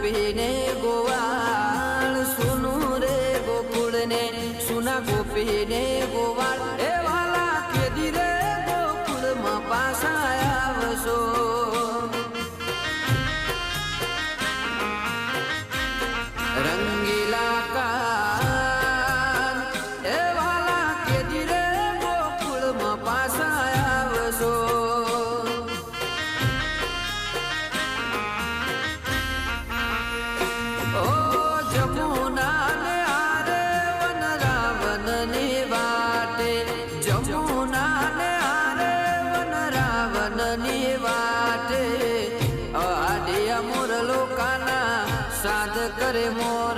गोपी ने गोवाल सुनु रे गोकुल ने सुना गोपी ने गोवाल ए वाला के दिरे गोकुल में पासा आवशो रंगीला कान ए वाला के दिरे गोकुल में पासा आवशो साध करे मोर